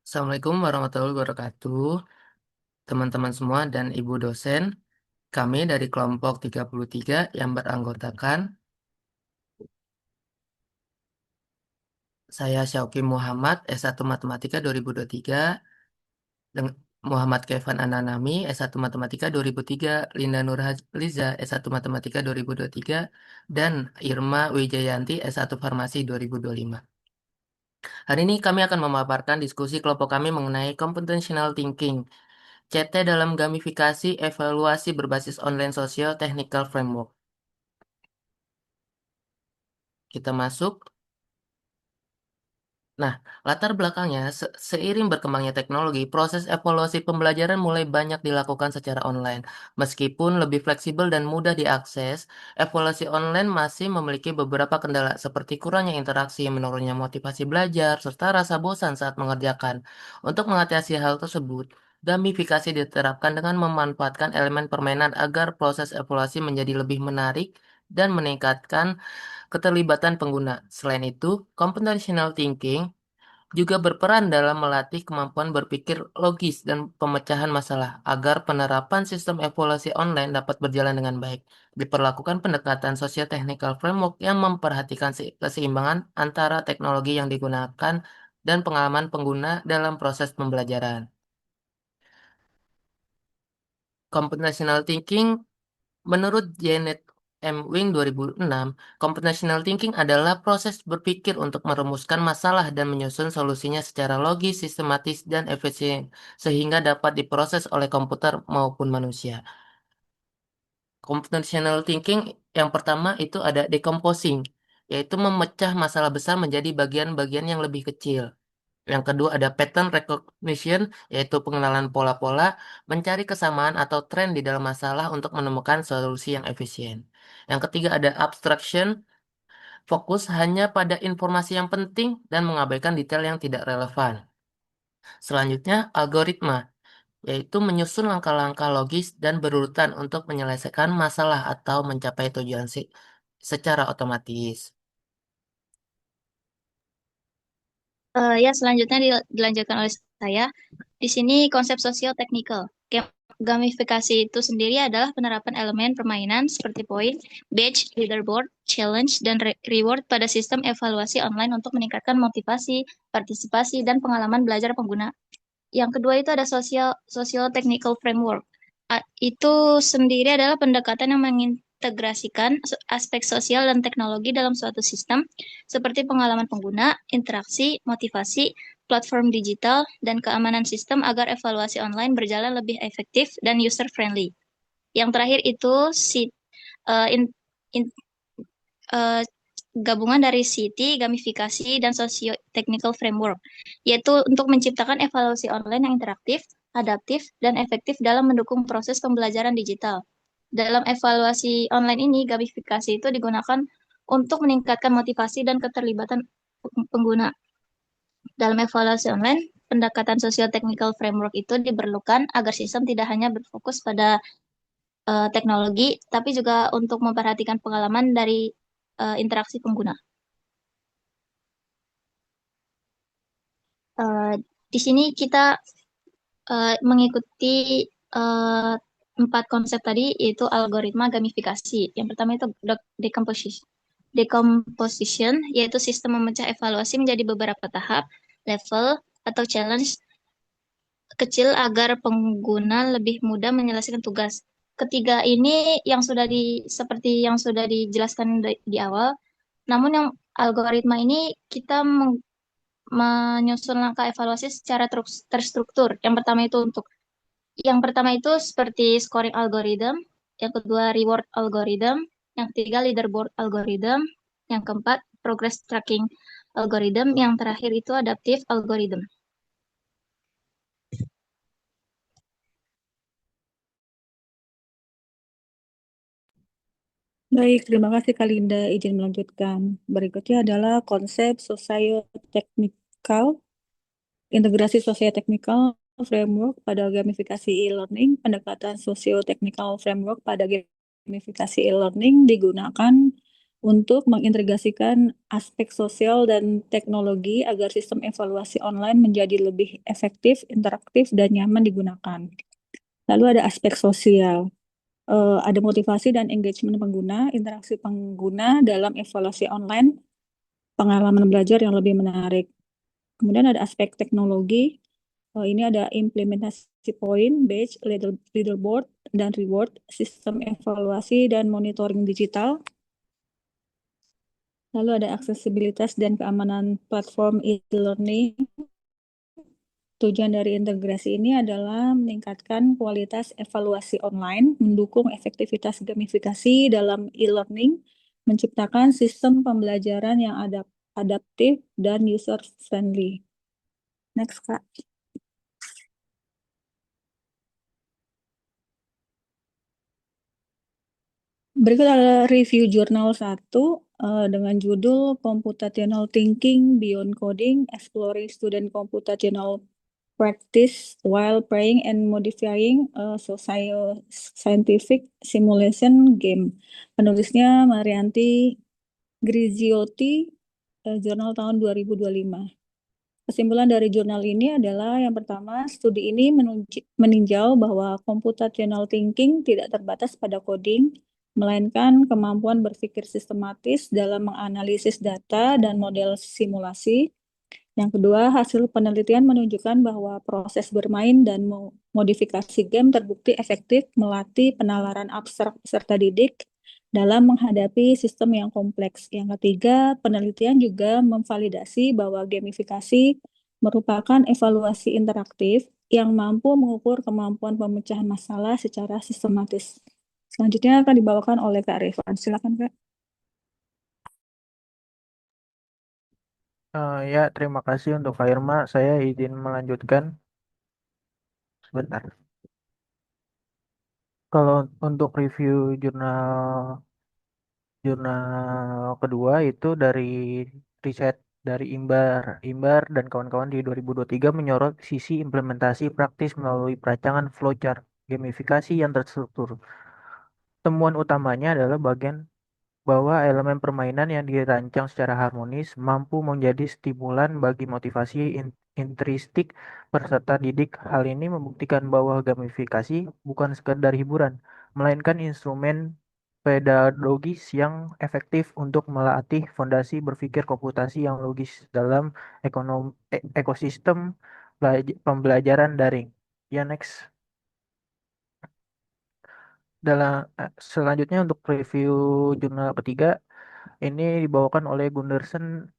Assalamualaikum warahmatullahi wabarakatuh, teman-teman semua dan Ibu dosen. Kami dari kelompok 33 yang beranggotakan saya Syauki Muhammad, S1 Matematika 2023, dan Muhammad Kefan Ananami, S1 Matematika 2003, Linda Nurhaliza, S1 Matematika 2023, dan Irma Wijayanti, S1 Farmasi 2025. Hari ini kami akan memaparkan diskusi kelompok kami mengenai computational thinking, CT dalam gamifikasi evaluasi berbasis online social technical framework. Kita masuk. Nah, latar belakangnya, seiring berkembangnya teknologi, proses evaluasi pembelajaran mulai banyak dilakukan secara online. Meskipun lebih fleksibel dan mudah diakses, evaluasi online masih memiliki beberapa kendala seperti kurangnya interaksi, menurunnya motivasi belajar, serta rasa bosan saat mengerjakan. Untuk mengatasi hal tersebut, gamifikasi diterapkan dengan memanfaatkan elemen permainan agar proses evaluasi menjadi lebih menarik dan meningkatkan keterlibatan pengguna. Selain itu, computational thinking juga berperan dalam melatih kemampuan berpikir logis dan pemecahan masalah agar penerapan sistem evaluasi online dapat berjalan dengan baik. Diperlakukan pendekatan socio-technical framework yang memperhatikan keseimbangan antara teknologi yang digunakan dan pengalaman pengguna dalam proses pembelajaran. Computational thinking menurut Janet M. Wing 2006, computational thinking adalah proses berpikir untuk merumuskan masalah dan menyusun solusinya secara logis, sistematis, dan efisien, sehingga dapat diproses oleh komputer maupun manusia. Computational thinking yang pertama itu ada decomposing, yaitu memecah masalah besar menjadi bagian-bagian yang lebih kecil. Yang kedua ada pattern recognition, yaitu pengenalan pola-pola, mencari kesamaan atau tren di dalam masalah untuk menemukan solusi yang efisien. Yang ketiga ada abstraction, fokus hanya pada informasi yang penting dan mengabaikan detail yang tidak relevan. Selanjutnya algoritma, yaitu menyusun langkah-langkah logis dan berurutan untuk menyelesaikan masalah atau mencapai tujuan secara otomatis. Ya, selanjutnya dilanjutkan oleh saya. Di sini konsep sosio-teknikal. Gamifikasi itu sendiri adalah penerapan elemen permainan seperti poin, badge, leaderboard, challenge, dan reward pada sistem evaluasi online untuk meningkatkan motivasi, partisipasi, dan pengalaman belajar pengguna. Yang kedua itu ada socio-technical framework. Itu sendiri adalah pendekatan yang mengintegrasikan aspek sosial dan teknologi dalam suatu sistem, seperti pengalaman pengguna, interaksi, motivasi, platform digital, dan keamanan sistem agar evaluasi online berjalan lebih efektif dan user-friendly. Yang terakhir itu si, eh, in- in- eh, gabungan dari CT, gamifikasi, dan socio-technical framework, yaitu untuk menciptakan evaluasi online yang interaktif, adaptif, dan efektif dalam mendukung proses pembelajaran digital. Dalam evaluasi online ini, gamifikasi itu digunakan untuk meningkatkan motivasi dan keterlibatan pengguna. Dalam evaluasi online, pendekatan socio-technical framework itu diperlukan agar sistem tidak hanya berfokus pada teknologi, tapi juga untuk memperhatikan pengalaman dari interaksi pengguna. Eh, di sini kita mengikuti eh, empat konsep tadi, yaitu algoritma gamifikasi. Yang pertama itu decomposition. Decomposition, yaitu sistem memecah evaluasi menjadi beberapa tahap, level, atau challenge kecil agar pengguna lebih mudah menyelesaikan tugas. Ketiga ini yang seperti yang sudah dijelaskan di awal, namun yang algoritma ini kita menyusun langkah evaluasi secara terstruktur. Yang pertama itu seperti scoring algorithm, yang kedua reward algorithm, yang ketiga leaderboard algorithm, yang keempat progress tracking algorithm, yang terakhir itu adaptive algorithm. Baik, terima kasih Kak Linda. Izin melanjutkan. Berikutnya adalah konsep socio-technical, integrasi socio-technical framework pada gamifikasi e-learning. Pendekatan socio-technical framework pada gamifikasi e-learning digunakan untuk mengintegrasikan aspek sosial dan teknologi agar sistem evaluasi online menjadi lebih efektif, interaktif, dan nyaman digunakan. Lalu ada aspek sosial. Ada motivasi dan engagement pengguna, interaksi pengguna dalam evaluasi online, pengalaman belajar yang lebih menarik. Kemudian ada aspek teknologi. Ini ada implementasi poin, badge, leaderboard, dan reward, sistem evaluasi dan monitoring digital. Lalu ada aksesibilitas dan keamanan platform e-learning. Tujuan dari integrasi ini adalah meningkatkan kualitas evaluasi online, mendukung efektivitas gamifikasi dalam e-learning, menciptakan sistem pembelajaran yang adaptif dan user-friendly. Next, Kak. Berikut adalah review jurnal 1 dengan judul Computational Thinking Beyond Coding, Exploring Student Computational Practice While Playing and Modifying a Socio-Scientific Simulation Game. Penulisnya Marianti Griziotti, jurnal tahun 2025. Kesimpulan dari jurnal ini adalah yang pertama, studi ini meninjau bahwa computational thinking tidak terbatas pada coding, melainkan kemampuan berpikir sistematis dalam menganalisis data dan model simulasi. Yang kedua, hasil penelitian menunjukkan bahwa proses bermain dan modifikasi game terbukti efektif melatih penalaran abstrak peserta didik dalam menghadapi sistem yang kompleks. Yang ketiga, penelitian juga memvalidasi bahwa gamifikasi merupakan evaluasi interaktif yang mampu mengukur kemampuan pemecahan masalah secara sistematis. Selanjutnya akan dibawakan oleh Kak Rifan. Silakan, Kak. Ya, terima kasih untuk Kak Irma. Saya izin melanjutkan sebentar. Kalau untuk review jurnal jurnal kedua itu dari riset dari Imbar dan kawan-kawan di 2023 menyorot sisi implementasi praktis melalui perancangan flowchart gamifikasi yang terstruktur. Temuan utamanya adalah bagian bahwa elemen permainan yang dirancang secara harmonis mampu menjadi stimulan bagi motivasi intrinsik peserta didik. Hal ini membuktikan bahwa gamifikasi bukan sekedar hiburan, melainkan instrumen pedagogis yang efektif untuk melatih fondasi berpikir komputasi yang logis dalam ekosistem pembelajaran daring. Ya, next. Selanjutnya untuk review jurnal ketiga, ini dibawakan oleh Gunderson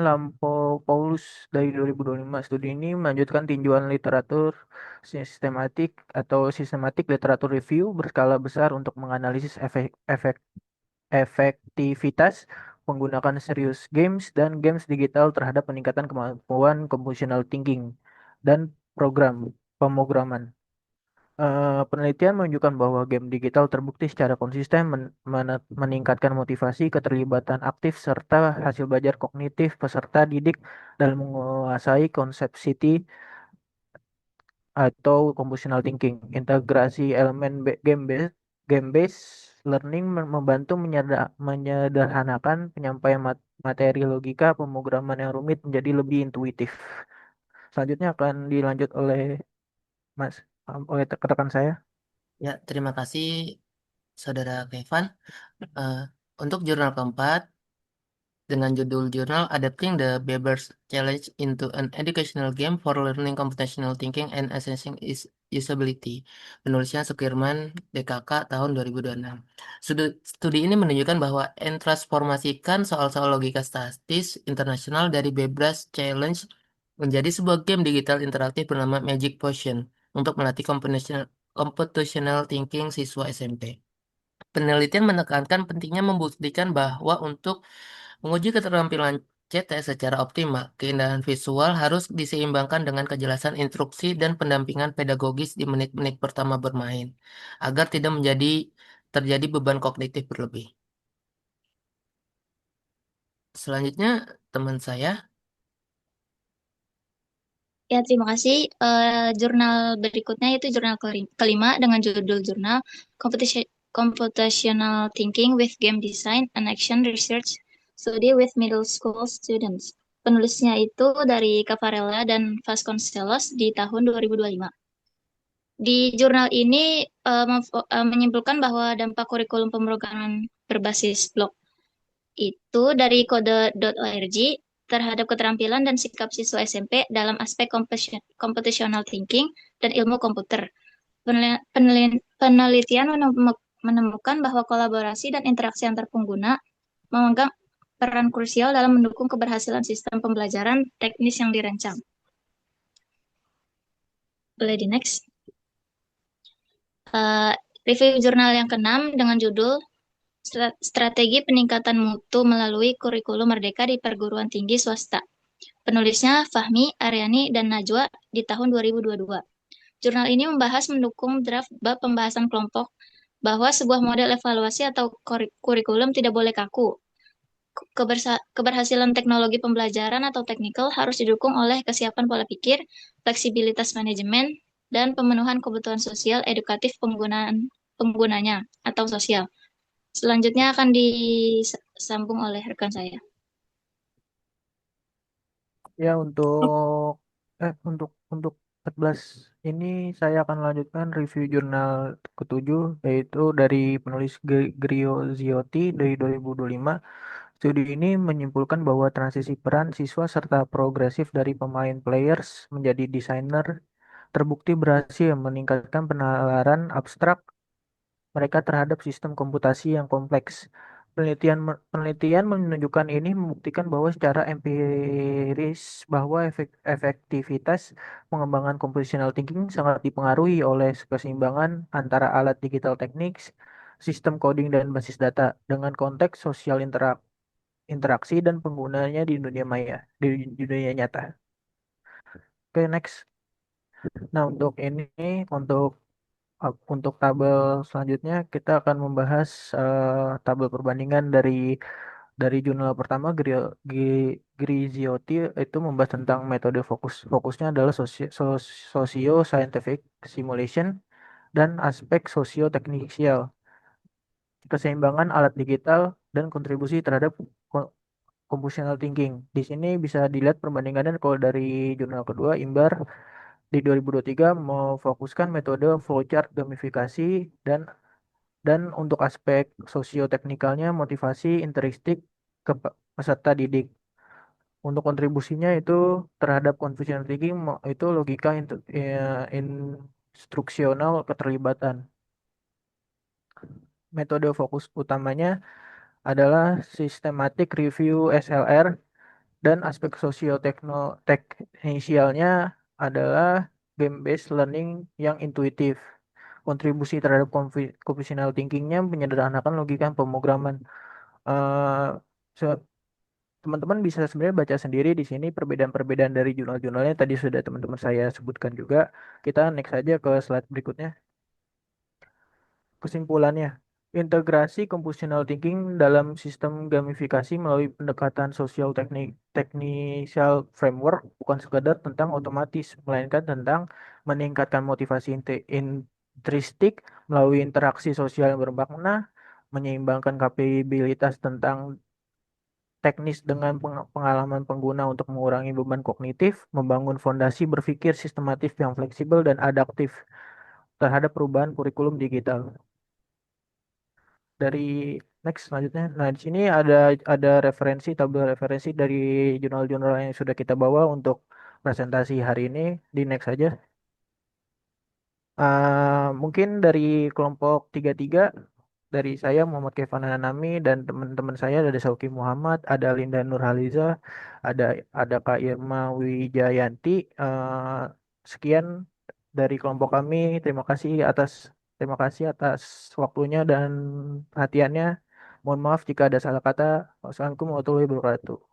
Lampo Paulus dari 2025. Studi ini melanjutkan tinjauan literatur sistematik literatur review berskala besar untuk menganalisis efektivitas menggunakan serious games dan games digital terhadap peningkatan kemampuan computational thinking dan pemrograman. Penelitian menunjukkan bahwa game digital terbukti secara konsisten meningkatkan motivasi, keterlibatan aktif, serta hasil belajar kognitif peserta didik dalam menguasai konsep city atau computational thinking. Integrasi elemen game-based learning membantu menyederhanakan penyampaian materi logika pemrograman yang rumit menjadi lebih intuitif. Selanjutnya akan dilanjut oleh Mas, oleh rekan saya. Ya, terima kasih Saudara Kevin. Eh, untuk jurnal keempat, dengan judul jurnal Adapting the Beber's Challenge into an Educational Game for Learning Computational Thinking and Assessing its Usability. Penulisnya Sukirman DKK tahun 2026. Studi ini menunjukkan bahwa transformasikan soal-soal logika statis internasional dari Beber's Challenge menjadi sebuah game digital interaktif bernama Magic Potion untuk melatih computational thinking siswa SMP. Penelitian menekankan pentingnya membuktikan bahwa untuk menguji keterampilan CT secara optimal, keindahan visual harus diseimbangkan dengan kejelasan instruksi dan pendampingan pedagogis di menit-menit pertama bermain, agar tidak terjadi beban kognitif berlebih. Selanjutnya, teman saya, Ya, terima kasih. Jurnal berikutnya itu jurnal kelima dengan judul jurnal Competition Computational Thinking with Game Design and Action Research Study with Middle School Students. Penulisnya itu dari Cavarella dan Vasconcelos di tahun 2025. Di jurnal ini menyimpulkan bahwa dampak kurikulum pemrograman berbasis blok itu dari kode.org terhadap keterampilan dan sikap siswa SMP dalam aspek computational thinking dan ilmu komputer. Penelitian menemukan bahwa kolaborasi dan interaksi antar pengguna memegang peran krusial dalam mendukung keberhasilan sistem pembelajaran teknis yang dirancang. Boleh di next. Review jurnal yang keenam dengan judul Strategi Peningkatan Mutu Melalui Kurikulum Merdeka di Perguruan Tinggi Swasta. Penulisnya Fahmi, Aryani, dan Najwa di tahun 2022. Jurnal ini membahas mendukung draft bab pembahasan kelompok bahwa sebuah model evaluasi atau kurikulum tidak boleh kaku. Keberhasilan teknologi pembelajaran atau teknikal harus didukung oleh kesiapan pola pikir, fleksibilitas manajemen, dan pemenuhan kebutuhan sosial edukatif penggunanya atau sosial. Selanjutnya akan disambung oleh rekan saya. Ya, untuk 14 ini saya akan lanjutkan review jurnal ketujuh, yaitu dari penulis Grio Ziotti dari 2025. Studi ini menyimpulkan bahwa transisi peran siswa serta progresif dari pemain players menjadi desainer terbukti berhasil meningkatkan penalaran abstrak mereka terhadap sistem komputasi yang kompleks. Penelitian menunjukkan ini membuktikan bahwa secara empiris bahwa efektivitas pengembangan computational thinking sangat dipengaruhi oleh keseimbangan antara alat digital teknik, sistem coding dan basis data dengan konteks sosial interaksi dan penggunanya di dunia maya, di dunia nyata. Oke, next. Nah, untuk tabel selanjutnya kita akan membahas tabel perbandingan dari jurnal pertama Griziotti itu membahas tentang metode fokusnya adalah socio scientific simulation dan aspek sosio teknisial, keseimbangan alat digital dan kontribusi terhadap computational thinking. Di sini bisa dilihat perbandingannya kalau dari jurnal kedua Imbar di 2023 memfokuskan metode flowchart gamifikasi dan untuk aspek sosioteknikalnya motivasi intrinsik ke peserta didik. Untuk kontribusinya itu terhadap confusion thinking itu logika instruksional keterlibatan. Metode fokus utamanya adalah systematic review SLR dan aspek sosioteknisialnya adalah game-based learning yang intuitif. Kontribusi terhadap computational thinkingnya menyederhanakan logika pemrograman. Eh, se- Teman-teman bisa sebenarnya baca sendiri di sini perbedaan-perbedaan dari jurnal-jurnalnya tadi sudah teman-teman saya sebutkan juga. Kita next aja ke slide berikutnya. Kesimpulannya, integrasi computational thinking dalam sistem gamifikasi melalui pendekatan sosial technical framework bukan sekadar tentang otomatis, melainkan tentang meningkatkan motivasi intrinsik melalui interaksi sosial yang bermakna, menyeimbangkan kapabilitas tentang teknis dengan pengalaman pengguna untuk mengurangi beban kognitif, membangun fondasi berpikir sistematif yang fleksibel dan adaptif terhadap perubahan kurikulum digital. Dari next selanjutnya. Nah, di sini ada tabel referensi dari jurnal-jurnal yang sudah kita bawa untuk presentasi hari ini. Di next saja. Mungkin dari kelompok 33 dari saya Muhammad Kefan Anami dan teman-teman saya ada Sauki Muhammad, ada Linda Nurhaliza, ada Kak Irma Wijayanti. Sekian dari kelompok kami. Terima kasih atas waktunya dan perhatiannya. Mohon maaf jika ada salah kata. Wassalamualaikum warahmatullahi wabarakatuh.